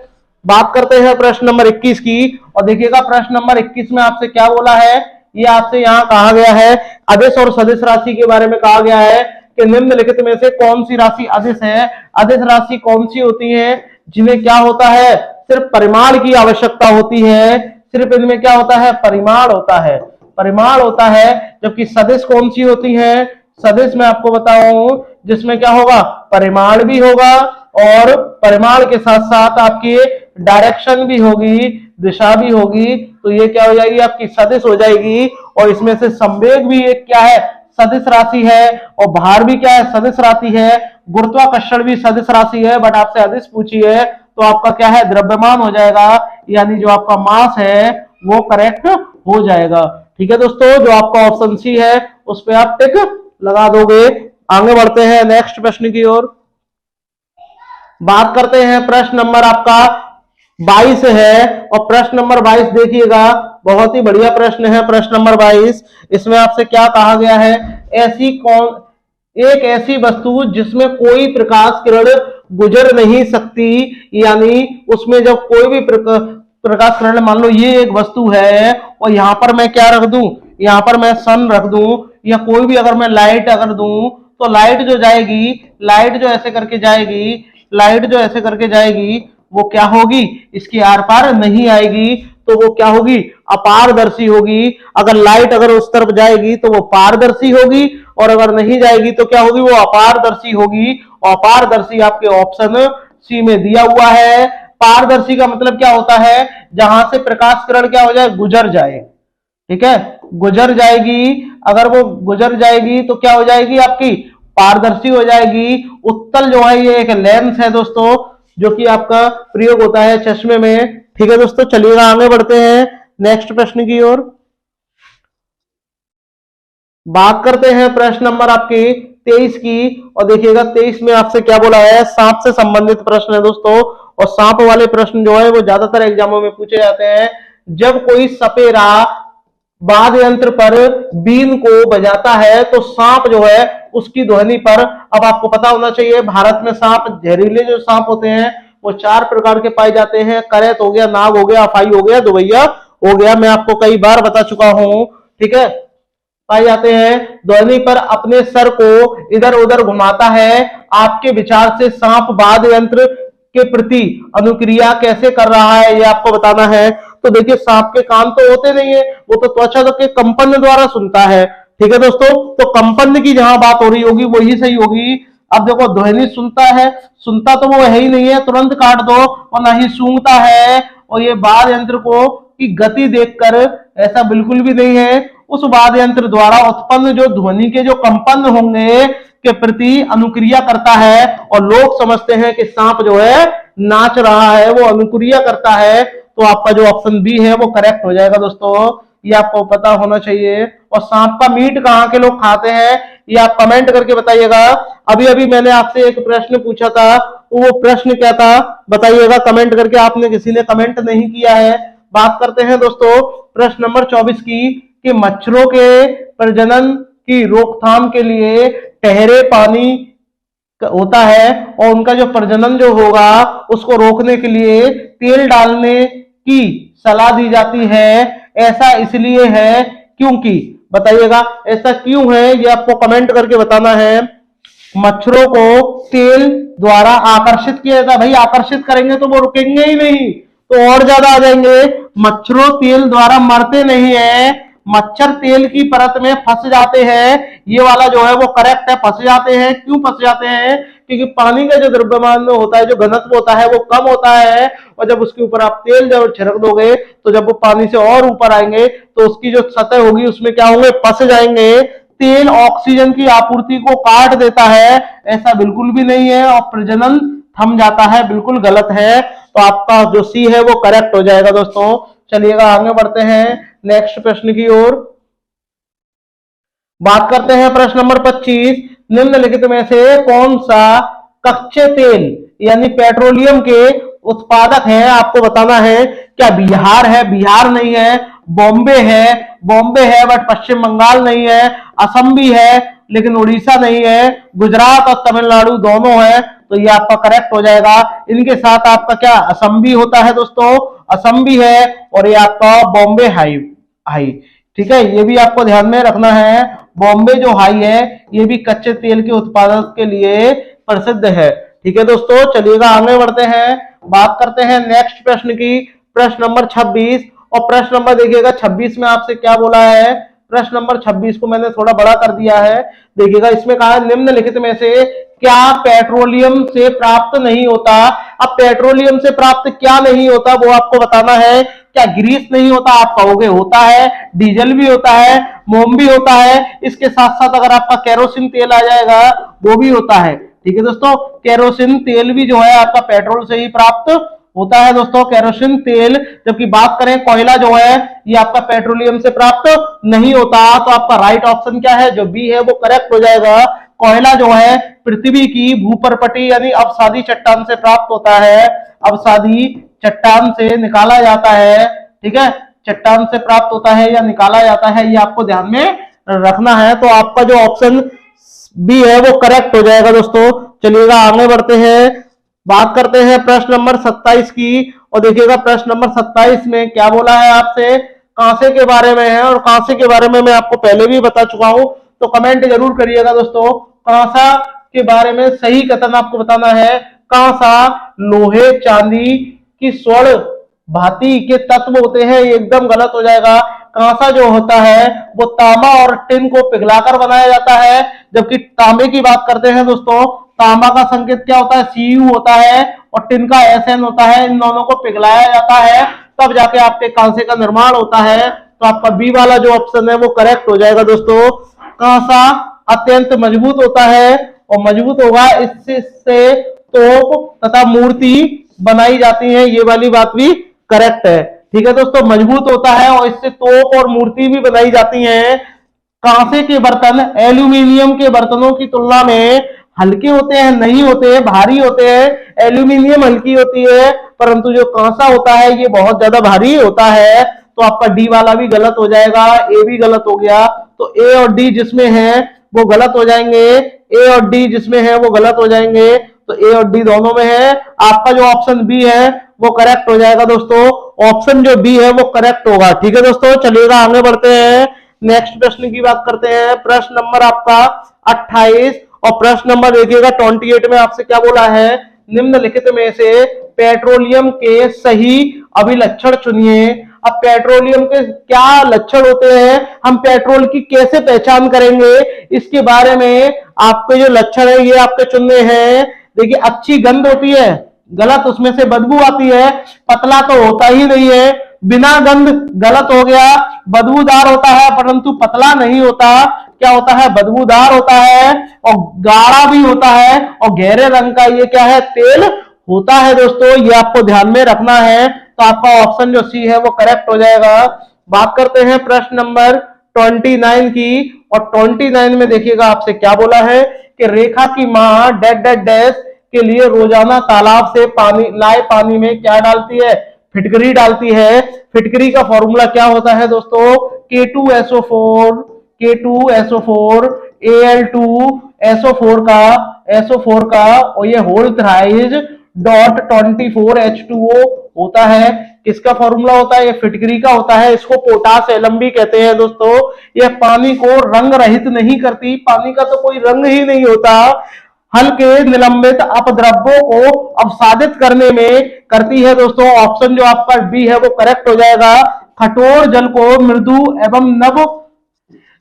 बात करते हैं प्रश्न नंबर 21 की। और देखिएगा प्रश्न नंबर 21 में आपसे क्या बोला है, ये आपसे यहाँ कहा गया है अदिश और सदिश राशि के बारे में कहा गया है कि निम्नलिखित में से कौन सी राशि अदिश है। अदिश राशि कौन सी होती है, जिन्हें क्या होता है, सिर्फ परिमाण की आवश्यकता होती है, सिर्फ इनमें क्या होता है, परिमाण होता है, परिमाण होता है। जबकि सदिश कौन सी होती है, सदिश मैं आपको बताऊं जिसमें क्या होगा, परिमाण भी होगा और परिमाण के साथ साथ आपकी डायरेक्शन भी होगी, दिशा भी होगी, तो ये क्या हो जाएगी, आपकी सदिश हो जाएगी। और इसमें से संवेग भी एक क्या है, सदिश राशि है, और भार भी क्या है, सदिश राशि है, गुरुत्वाकर्षण भी सदिश राशि है। बट आपसे अदिश पूछी है तो आपका क्या है, द्रव्यमान हो जाएगा, यानी जो आपका मास है वो करेक्ट हो जाएगा। ठीक है दोस्तों, जो आपका ऑप्शन सी है उस पर आप टिक लगा दोगे। आगे बढ़ते हैं नेक्स्ट प्रश्न की ओर, बात करते हैं प्रश्न नंबर आपका 22 है। और प्रश्न नंबर 22 देखिएगा, बहुत ही बढ़िया प्रश्न है प्रश्न नंबर 22। इसमें आपसे क्या कहा गया है, एक ऐसी वस्तु जिसमें कोई प्रकाश किरण गुजर नहीं सकती, यानी उसमें जब कोई भी प्रकाश किरण, मान लो ये एक वस्तु है और यहां पर मैं क्या रख दूं, यहां पर मैं सन रख दूं, या कोई भी अगर मैं लाइट अगर दूं, तो लाइट जो जाएगी, लाइट जो ऐसे करके जाएगी, लाइट जो ऐसे करके जाएगी, वो क्या होगी, इसके आर पार नहीं आएगी, तो वो क्या होगी, अपारदर्शी होगी। अगर लाइट अगर उस तरफ जाएगी तो वो पारदर्शी होगी, और अगर नहीं जाएगी तो क्या होगी, वो अपारदर्शी होगी। और अपारदर्शी आपके ऑप्शन सी में दिया हुआ है। पारदर्शी का मतलब क्या होता है, जहां से प्रकाश किरण क्या हो जाए, गुजर जाए, ठीक है, गुजर जाएगी। अगर वो गुजर जाएगी तो क्या हो जाएगी, आपकी पारदर्शी हो जाएगी। उत्तल जो है ये एक लेंस है दोस्तों, जो कि आपका प्रयोग होता है चश्मे में। ठीक है दोस्तों, चलिएगा आगे बढ़ते हैं नेक्स्ट प्रश्न की ओर। बात करते हैं प्रश्न नंबर आपके 23 की, और देखिएगा 23 में आपसे क्या बोला है, सांप से संबंधित प्रश्न है दोस्तों। और सांप वाले प्रश्न जो है वो ज्यादातर एग्जामों में पूछे जाते हैं। जब कोई सपेरा वाद्य यंत्र पर बीन को बजाता है तो सांप जो है उसकी ध्वनि पर, अब आपको पता होना चाहिए भारत में सांप, जहरीले जो सांप होते हैं वो 4 प्रकार के पाए जाते हैं। करैत हो गया, नाग हो गया, अफाई हो गया, दुबैया हो गया, मैं आपको कई बार बता चुका हूं, ठीक है। पाए जाते हैं, ध्वनि पर अपने सर को इधर उधर घुमाता है। आपके विचार से सांप वाद्य यंत्र के प्रति अनुक्रिया कैसे कर रहा है, ये आपको बताना है। तो देखिए, सांप के कान तो होते नहीं है, वो तो त्वचा के कंपन द्वारा सुनता है, ठीक है दोस्तों। तो कंपन की जहां बात हो रही होगी वो ही सही होगी। अब देखो, ध्वनि सुनता है, सुनता तो वो है ही नहीं है, तुरंत काट दो, और ना ही सूंघता है। और ये वाद्य यंत्र को की गति देखकर ऐसा बिल्कुल भी नहीं है। उस वाद्य यंत्र द्वारा उत्पन्न जो ध्वनि के जो कंपन होंगे के प्रति अनुक्रिया करता है, और लोग समझते हैं कि सांप जो है नाच रहा है, वो अनुक्रिया करता है। तो आपका जो ऑप्शन बी है वो करेक्ट हो जाएगा दोस्तों, ये आपको पता होना चाहिए। और सांप का मीट कहाँ के लोग खाते हैं, ये आप कमेंट करके बताइएगा। अभी अभी मैंने आपसे एक प्रश्न पूछा था, वो प्रश्न क्या था बताइएगा कमेंट करके। आपने किसी ने कमेंट नहीं किया है। बात करते हैं दोस्तों प्रश्न नंबर 24 की, कि मच्छरों के प्रजनन की रोकथाम के लिए ठहरे पानी होता है, और उनका जो प्रजनन जो होगा उसको रोकने के लिए तेल डालने की सलाह दी जाती है। ऐसा इसलिए है क्योंकि, बताइएगा ऐसा क्यों है, ये आपको कमेंट करके बताना है। मच्छरों को तेल द्वारा आकर्षित किया जाता है। भाई आकर्षित करेंगे तो वो रुकेंगे ही नहीं, तो और ज्यादा आ जाएंगे। मच्छरों तेल द्वारा मरते नहीं है, मच्छर तेल की परत में फंस जाते हैं। ये वाला जो है वो करेक्ट है, फंस जाते हैं। क्यों फंस जाते हैं, क्योंकि पानी का जो द्रव्यमान होता है, जो घनत्व होता है वो कम होता है, और जब उसके ऊपर आप तेल जब छिड़क दोगे तो जब वो पानी से और ऊपर आएंगे तो उसकी जो सतह होगी उसमें क्या होंगे, फंस जाएंगे। तेल ऑक्सीजन की आपूर्ति को काट देता है, ऐसा बिल्कुल भी नहीं है, और प्रजनन थम जाता है, बिल्कुल गलत है। तो आपका जो सी है वो करेक्ट हो जाएगा दोस्तों। चलिएगा आगे बढ़ते हैं नेक्स्ट प्रश्न की ओर। बात करते हैं प्रश्न नंबर 25, निम्नलिखित में से कौन सा कच्चे तेल यानी पेट्रोलियम के उत्पादक है, आपको बताना है। क्या बिहार है, बिहार नहीं है। बॉम्बे है, बॉम्बे है बट पश्चिम बंगाल नहीं है। असम भी है लेकिन उड़ीसा नहीं है। गुजरात और तमिलनाडु दोनों है, तो ये आपका करेक्ट हो जाएगा। इनके साथ आपका क्या असम भी होता है दोस्तों, असम भी है, और ये आपका बॉम्बे हाई हाई, ठीक है, ये भी आपको ध्यान में रखना है। बॉम्बे जो हाई है ये भी कच्चे तेल के उत्पादन के लिए प्रसिद्ध है, ठीक है दोस्तों। चलिएगा आगे बढ़ते हैं, बात करते हैं नेक्स्ट प्रश्न की, प्रश्न नंबर 26। और प्रश्न नंबर देखिएगा 26 में आपसे क्या बोला है, प्रश्न नंबर 26 को मैंने थोड़ा बड़ा कर दिया है। देखिएगा इसमें कहा है, निम्नलिखित में से क्या पेट्रोलियम से प्राप्त नहीं होता। अब पेट्रोलियम से प्राप्त क्या नहीं होता वो आपको बताना है। क्या ग्रीस नहीं होता, आप कहोगे होता है, डीजल भी होता है, मोम भी होता है, इसके साथ साथ अगर आपका केरोसिन तेल आ जाएगा वो भी होता है, ठीक है दोस्तों। केरोसिन तेल भी जो है आपका पेट्रोल से ही प्राप्त होता है दोस्तों, केरोसिन तेल। जबकि बात करें कोयला जो है ये आपका पेट्रोलियम से प्राप्त नहीं होता। तो आपका राइट ऑप्शन क्या है, जो बी है वो करेक्ट हो जाएगा। कोयला जो है पृथ्वी की भूपर्पटी यानी अवसादी चट्टान से प्राप्त होता है, अवसादी चट्टान से निकाला जाता है, ठीक है, चट्टान से प्राप्त होता है या निकाला जाता है, ये आपको ध्यान में रखना है। तो आपका जो ऑप्शन बी है वो करेक्ट हो जाएगा दोस्तों। चलिएगा आगे बढ़ते हैं बात करते हैं प्रश्न नंबर 27 की। और देखिएगा प्रश्न नंबर 27 में क्या बोला है आपसे, कांसे के बारे में है। और कांसे के बारे में मैं आपको पहले भी बता चुका हूं, तो कमेंट जरूर करिएगा दोस्तों। कांसा के बारे में सही कथन आपको बताना है। कांसा लोहे चांदी की स्वर्ण भांति के तत्व होते हैं, ये एकदम गलत हो जाएगा। कांसा जो होता है वो तांबा और टिन को पिघलाकर बनाया जाता है, जबकि तांबे की बात करते हैं दोस्तों, तांबा का संकेत क्या होता है, Cu होता है, और टिन का Sn होता है। इन दोनों को पिघलाया जाता है, तब जाके आपके कांसे का निर्माण होता है। तो आपका बी वाला जो ऑप्शन है वो करेक्ट हो जाएगा दोस्तों। कांसा अत्यंत मजबूत होता है, और मजबूत होगा इससे तोप तथा मूर्ति बनाई जाती है, ये वाली बात भी करेक्ट है। ठीक है दोस्तों, मजबूत होता है और इससे तोप और मूर्ति भी बनाई जाती है। कांसे के बर्तन एल्यूमिनियम के बर्तनों की तुलना में हल्के होते हैं, नहीं होते, भारी होते हैं। एल्यूमिनियम हल्की होती है, परंतु जो कांसा होता है ये बहुत ज्यादा भारी होता है। तो आपका डी वाला भी गलत हो जाएगा, ए भी गलत हो गया। तो ए और डी जिसमें है वो गलत हो जाएंगे, ए और डी जिसमें है वो गलत हो जाएंगे। तो ए और डी दोनों में है। आपका जो ऑप्शन बी है वो करेक्ट हो जाएगा दोस्तों। ऑप्शन जो बी है वो करेक्ट होगा। ठीक है दोस्तों, चलिएगा आगे बढ़ते हैं, नेक्स्ट प्रश्न की बात करते हैं। प्रश्न नंबर आपका 28 और प्रश्न नंबर देखिएगा 28 में आपसे क्या बोला है, निम्नलिखित में से पेट्रोलियम के सही अभिलक्षण चुनिए। अब पेट्रोलियम के क्या लक्षण होते हैं, हम पेट्रोल की कैसे पहचान करेंगे, इसके बारे में आपके जो लक्षण है ये आपके चुनने हैं। देखिए, अच्छी गंध होती है, गलत, उसमें से बदबू आती है। पतला तो होता ही नहीं है, बिना गंध, गलत हो गया। बदबूदार होता है परंतु पतला नहीं होता, क्या होता है, बदबूदार होता है। और गाढ़ा भी होता है, और गहरे रंग का ये क्या है, तेल होता है दोस्तों, ये आपको ध्यान में रखना है। तो आपका ऑप्शन जो सी है वो करेक्ट हो जाएगा। बात करते हैं प्रश्न नंबर 29 की। और 29 में देखिएगा आपसे क्या बोला है कि रेखा की मां डैश डैश डैश के लिए रोजाना तालाब से पानी लाए पानी में क्या डालती है, फिटकरी डालती है। फिटकरी का फॉर्मूला क्या होता है दोस्तों, K2SO4 K2SO4 Al2SO4 का और ये होल थ्राइज डॉट 24H2O होता है। किसका फॉर्मूला होता है, ये फिटकरी का होता है। इसको पोटास एलम भी कहते हैं दोस्तों। ये पानी को रंग रहित नहीं करती, पानी का तो कोई रंग ही नहीं होता। हल्के निलंबित अपद्रव्यों को अपसादित करने में करती है दोस्तों। ऑप्शन जो आपका बी है वो करेक्ट हो जाएगा। कठोर जल को मृदु एवं नव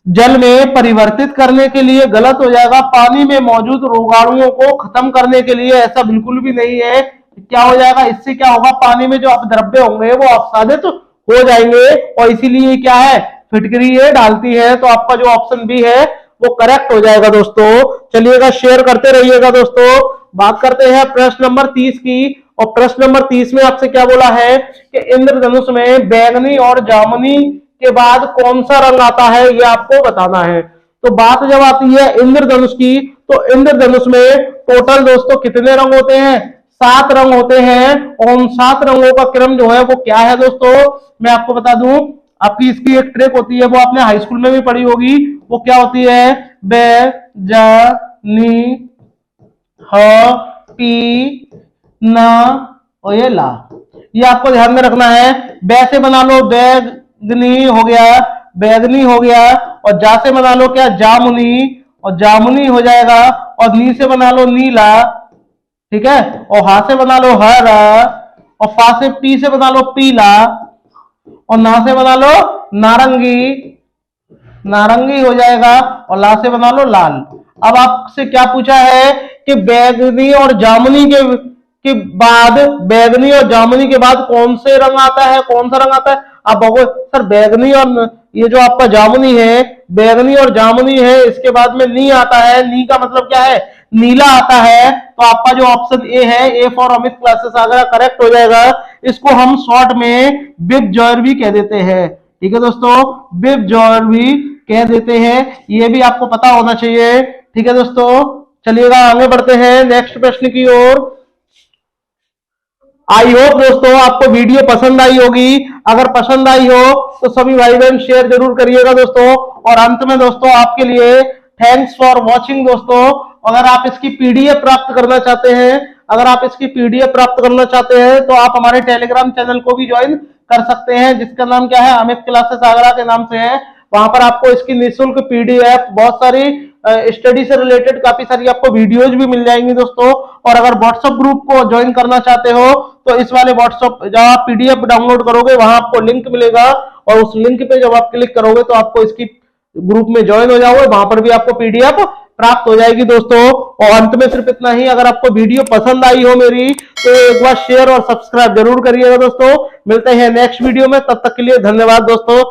जल में परिवर्तित करने के लिए, गलत हो जाएगा। पानी में मौजूद रोगाणुओं को खत्म करने के लिए, ऐसा बिल्कुल भी नहीं है। क्या हो जाएगा, इससे क्या होगा, पानी में जो अपद्रव्य होंगे वो अपसादित हो जाएंगे, और इसीलिए क्या है, फिटकरी ये डालती है। तो आपका जो ऑप्शन बी है वो करेक्ट हो जाएगा दोस्तों। चलिएगा, शेयर करते रहिएगा दोस्तों। बात करते हैं प्रश्न नंबर 30 की। और प्रश्न नंबर 30 में आपसे क्या बोला है कि इंद्रधनुष में बैंगनी और जामुनी के बाद कौन सा रंग आता है, ये आपको बताना है। तो बात जब आती है इंद्रधनुष की, तो इंद्रधनुष में टोटल दोस्तों कितने रंग होते हैं, 7 रंग होते हैं। और उन 7 रंगों का क्रम जो है वो क्या है दोस्तों, मैं आपको बता दूं। आपकी इसकी एक ट्रिक होती है, वो आपने हाई स्कूल में भी पढ़ी होगी। वो क्या होती है, बे जा नी ह पी ना और ये ला, ये आपको ध्यान में रखना है। बे से बना लो बैगनी हो गया, बैगनी हो गया। और जा से बना लो क्या, जामुनी, और जामुनी हो जाएगा। और नी से बना लो नीला, ठीक है। और हा से बना लो हरा, और फा से पी से बना लो पीला, और ना से बना लो नारंगी, नारंगी हो जाएगा। और ला से बना लो लाल। अब आपसे क्या पूछा है कि बैगनी और जामुनी के बाद, बैगनी और जामुनी के बाद कौन से रंग आता है, कौन सा रंग आता है। आप बोलो सर बैगनी और ये जो आपका जामुनी है, बैगनी और जामुनी है, इसके बाद में नी आता है। नी का मतलब क्या है, नीला आता है। तो आपका जो ऑप्शन ए है, A for Amit classes Agra, correct हो जाएगा। इसको हम शॉर्ट में बिब जॉयर भी कह देते हैं, ठीक है दोस्तों, बिब जॉयर भी कह देते हैं। ये भी आपको पता होना चाहिए, ठीक है दोस्तों। चलिएगा आगे बढ़ते हैं नेक्स्ट प्रश्न की ओर। आई होप दोस्तों आपको वीडियो पसंद आई होगी। अगर पसंद आई हो तो सभी भाई बहन शेयर जरूर करिएगा दोस्तों। और अंत में दोस्तों आपके लिए थैंक्स फॉर वॉचिंग दोस्तों। अगर आप इसकी पीडीएफ प्राप्त करना चाहते हैं, अगर आप इसकी पीडीएफ प्राप्त करना चाहते हैं तो आप हमारे टेलीग्राम चैनल को भी ज्वाइन कर सकते हैं, जिसका नाम क्या है, अमित क्लासेस आगरा के नाम से है। वहां पर आपको इसकी निःशुल्क पीडीएफ, बहुत सारी स्टडी से रिलेटेड काफी सारी आपको वीडियोज भी मिल जाएंगी दोस्तों। और अगर व्हाट्सएप ग्रुप को ज्वाइन करना चाहते हो तो इस वाले व्हाट्सएप, जब आप पीडीएफ डाउनलोड करोगे वहां आपको लिंक मिलेगा, और उस लिंक पे जब आप क्लिक करोगे तो आपको इसकी ग्रुप में ज्वाइन हो जाओगे, वहां पर भी आपको पीडीएफ प्राप्त हो जाएगी दोस्तों। और अंत में सिर्फ इतना ही, अगर आपको वीडियो पसंद आई हो मेरी तो एक बार शेयर और सब्सक्राइब जरूर करिएगा दोस्तों। मिलते हैं नेक्स्ट वीडियो में, तब तक के लिए धन्यवाद दोस्तों।